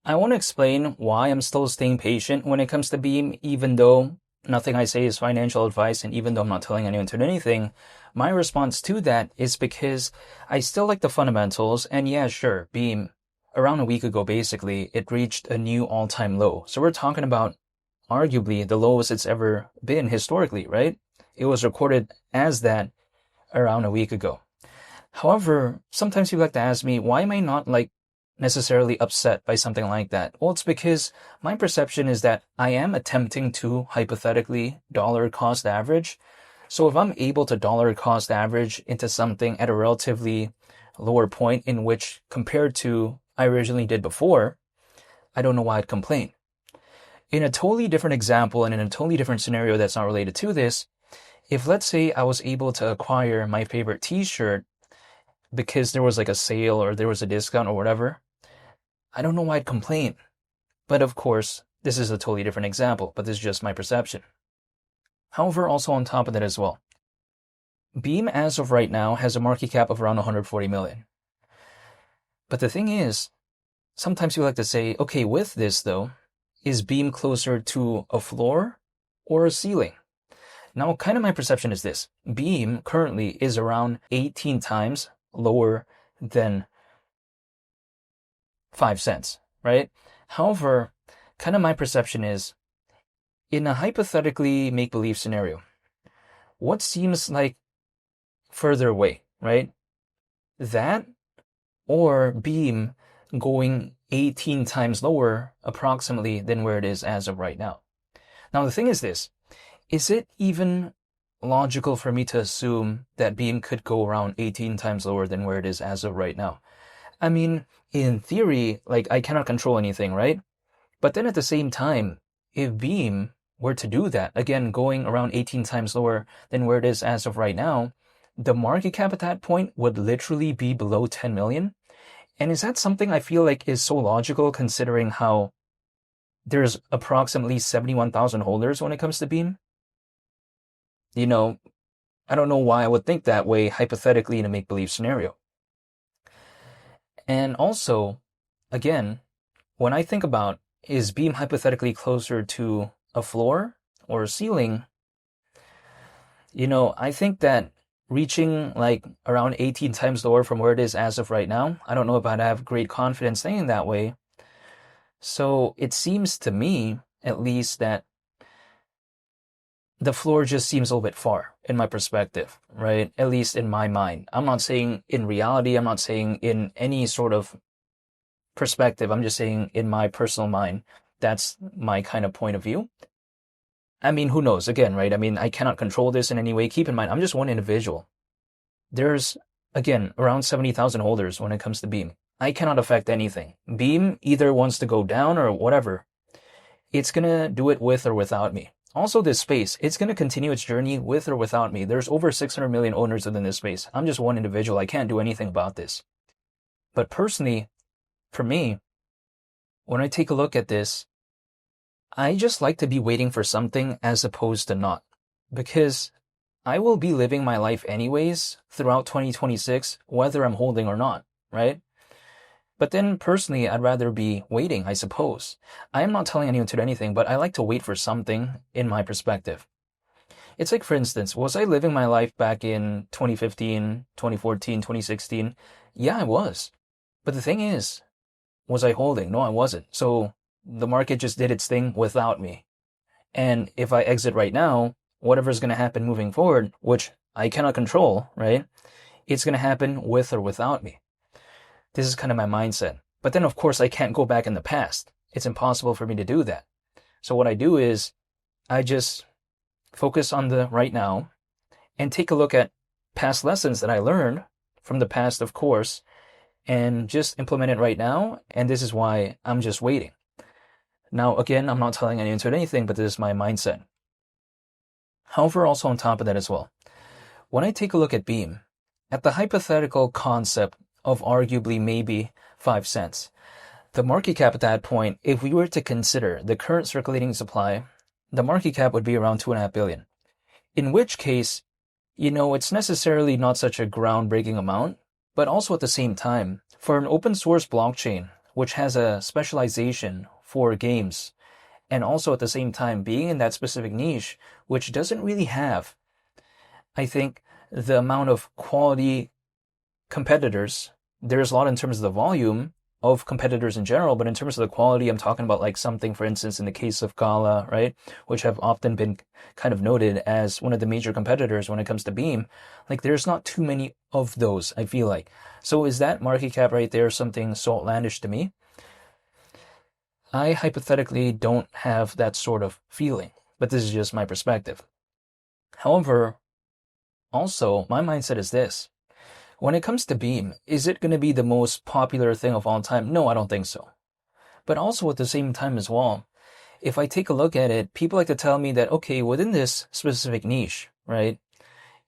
I want to explain why I'm still staying patient when it comes to Beam, even though nothing I say is financial advice, and even though I'm not telling anyone to do anything. My response to that is because I still like the fundamentals, and yeah, sure, Beam, around a week ago, basically, it reached a new all-time low. So we're talking about arguably the lowest it's ever been historically, right? It was recorded as that around a week ago. However, sometimes people like to ask me, why am I not like necessarily upset by something like that? Well, it's because my perception is that I am attempting to hypothetically dollar cost average. So if I'm able to dollar cost average into something at a relatively lower point in which compared to I originally did before, I don't know why I'd complain. In a totally different example and in a totally different scenario that's not related to this, if let's say I was able to acquire my favorite t-shirt because there was like a sale or there was a discount or whatever, I don't know why I'd complain. But of course, this is a totally different example, but this is just my perception. However, also on top of that as well, Beam as of right now has a market cap of around 140 million. But the thing is, sometimes you like to say, okay, with this though, is Beam closer to a floor or a ceiling? Now, kind of my perception is this. Beam currently is around 18 times lower than 5 cents, right? However, kind of my perception is, in a hypothetically make-believe scenario, what seems like further away, right? That or Beam going 18 times lower approximately than where it is as of right now. Now, the thing is this, is it even logical for me to assume that Beam could go around 18 times lower than where it is as of right now? I mean, in theory, like I cannot control anything, right? But then at the same time, if Beam were to do that, again, going around 18 times lower than where it is as of right now, the market cap at that point would literally be below 10 million. And is that something I feel like is so logical considering how there's approximately 71,000 holders when it comes to Beam? You know, I don't know why I would think that way hypothetically in a make-believe scenario. And also, again, when I think about is Beam hypothetically closer to a floor or a ceiling, I think that reaching like around 18 times lower from where it is as of right now, I don't know if I'd have great confidence saying that way. So it seems to me, at least, that the floor just seems a little bit far in my perspective, right? At least in my mind. I'm not saying in reality, I'm not saying in any sort of perspective. I'm just saying in my personal mind, that's my kind of point of view. I mean, who knows? Again, right? I mean, I cannot control this in any way. Keep in mind, I'm just one individual. There's, again, around 70,000 holders when it comes to Beam. I cannot affect anything. Beam either wants to go down or whatever. It's going to do it with or without me. Also, this space, it's going to continue its journey with or without me. There's over 600 million owners within this space. I'm just one individual. I can't do anything about this. But personally, for me, when I take a look at this, I just like to be waiting for something as opposed to not. Because I will be living my life anyways throughout 2026, whether I'm holding or not, right? But then personally, I'd rather be waiting, I suppose. I am not telling anyone to do anything, but I like to wait for something in my perspective. It's like, for instance, was I living my life back in 2015, 2014, 2016? Yeah, I was. But the thing is, was I holding? No, I wasn't. So the market just did its thing without me. And if I exit right now, whatever's going to happen moving forward, which I cannot control, right? It's going to happen with or without me. This is kind of my mindset. But then, of course, I can't go back in the past. It's impossible for me to do that. So what I do is I just focus on the right now and take a look at past lessons that I learned from the past, of course, and just implement it right now. And this is why I'm just waiting. Now, again, I'm not telling anyone to do anything, but this is my mindset. However, also on top of that as well, when I take a look at Beam, at the hypothetical concept of arguably maybe 5 cents, the market cap at that point, if we were to consider the current circulating supply, the market cap would be around 2.5 billion. In which case, it's necessarily not such a groundbreaking amount, but also at the same time, for an open source blockchain which has a specialization for games, and also at the same time being in that specific niche, which doesn't really have, I think, the amount of quality competitors. There's a lot in terms of the volume of competitors in general, but in terms of the quality, I'm talking about like something, for instance, in the case of Gala, right, which have often been kind of noted as one of the major competitors when it comes to Beam. Like, there's not too many of those, I feel like. So is that market cap right there something so outlandish to me? I hypothetically don't have that sort of feeling, but this is just my perspective. However, also, my mindset is this. When it comes to Beam, is it going to be the most popular thing of all time? No, I don't think so. But also at the same time as well, if I take a look at it, people like to tell me that, okay, within this specific niche, right,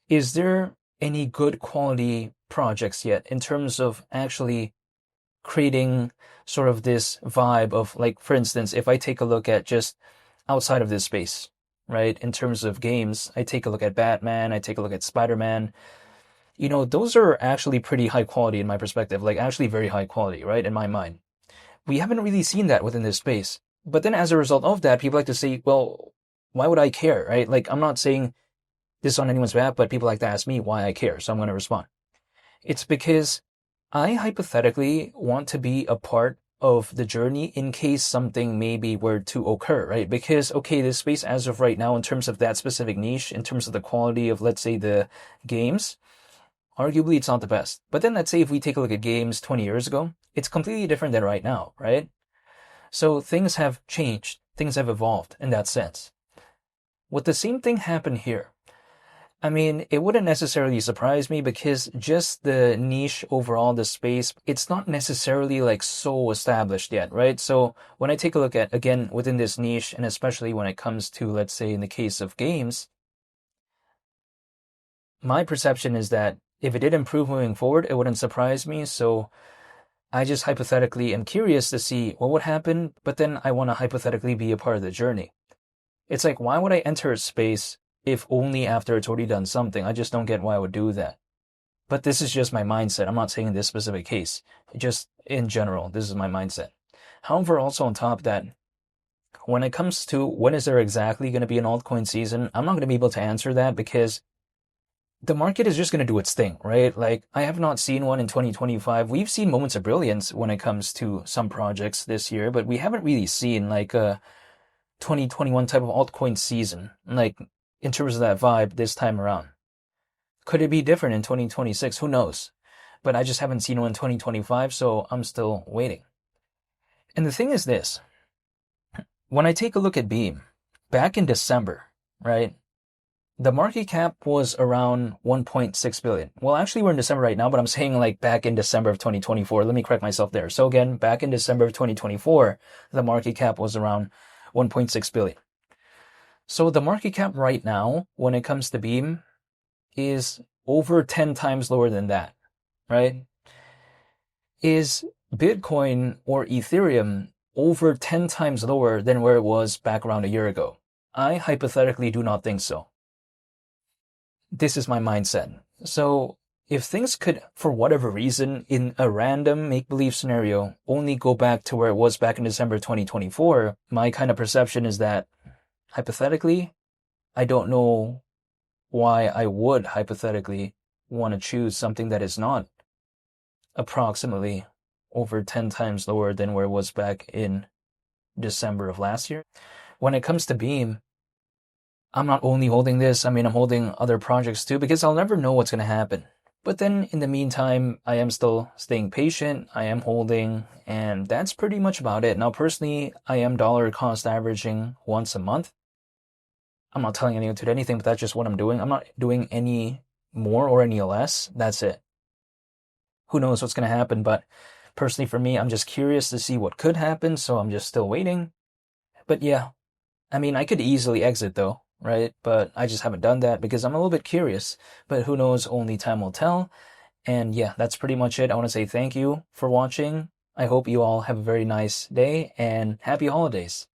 is there any good quality projects yet in terms of actually creating sort of this vibe of, like, for instance, if I take a look at just outside of this space, right, in terms of games, I take a look at Batman, I take a look at Spider-Man, those are actually pretty high quality in my perspective, like actually very high quality, right, in my mind. We haven't really seen that within this space. But then as a result of that, people like to say, well, why would I care, right? Like, I'm not saying this on anyone's behalf, but people like to ask me why I care, so I'm going to respond. It's because I hypothetically want to be a part of the journey in case something maybe were to occur, right? Because, okay, this space as of right now, in terms of that specific niche, in terms of the quality of, let's say, the games, arguably it's not the best. But then let's say if we take a look at games 20 years ago, it's completely different than right now, right? So things have changed. Things have evolved in that sense. Would the same thing happen here? I mean, it wouldn't necessarily surprise me because just the niche overall, the space, it's not necessarily like so established yet, right? So when I take a look at, again, within this niche, and especially when it comes to, let's say, in the case of games, my perception is that if it did improve moving forward, it wouldn't surprise me. So I just hypothetically am curious to see what would happen, but then I want to hypothetically be a part of the journey. It's like, why would I enter a space if only after it's already done something? I just don't get why I would do that. But this is just my mindset. I'm not saying in this specific case. Just in general, this is my mindset. However, also on top of that, when it comes to when is there exactly going to be an altcoin season, I'm not going to be able to answer that because the market is just going to do its thing, right? Like, I have not seen one in 2025. We've seen moments of brilliance when it comes to some projects this year, but we haven't really seen like a 2021 type of altcoin season, like in terms of that vibe this time around. Could it be different in 2026? Who knows? But I just haven't seen one in 2025, so I'm still waiting. And the thing is this, when I take a look at Beam, back in December, right? The market cap was around 1.6 billion. Well, actually, we're in December right now, but I'm saying like back in December of 2024. Let me correct myself there. So again, back in December of 2024, the market cap was around 1.6 billion. So the market cap right now, when it comes to Beam, is over 10 times lower than that, right? Is Bitcoin or Ethereum over 10 times lower than where it was back around a year ago? I hypothetically do not think so. This is my mindset. So if things could, for whatever reason, in a random make-believe scenario, only go back to where it was back in December 2024, my kind of perception is that, hypothetically, I don't know why I would hypothetically want to choose something that is not approximately over 10 times lower than where it was back in December of last year. When it comes to Beam, I'm not only holding this, I'm holding other projects too, because I'll never know what's going to happen. But then in the meantime, I am still staying patient, I am holding, and that's pretty much about it. Now, personally, I am dollar cost averaging once a month. I'm not telling anyone to do anything, but that's just what I'm doing. I'm not doing any more or any less. That's it. Who knows what's going to happen, but personally for me, I'm just curious to see what could happen, so I'm just still waiting. But yeah, I could easily exit though, right? But I just haven't done that because I'm a little bit curious. But who knows, only time will tell. And yeah, that's pretty much it. I want to say thank you for watching. I hope you all have a very nice day and happy holidays.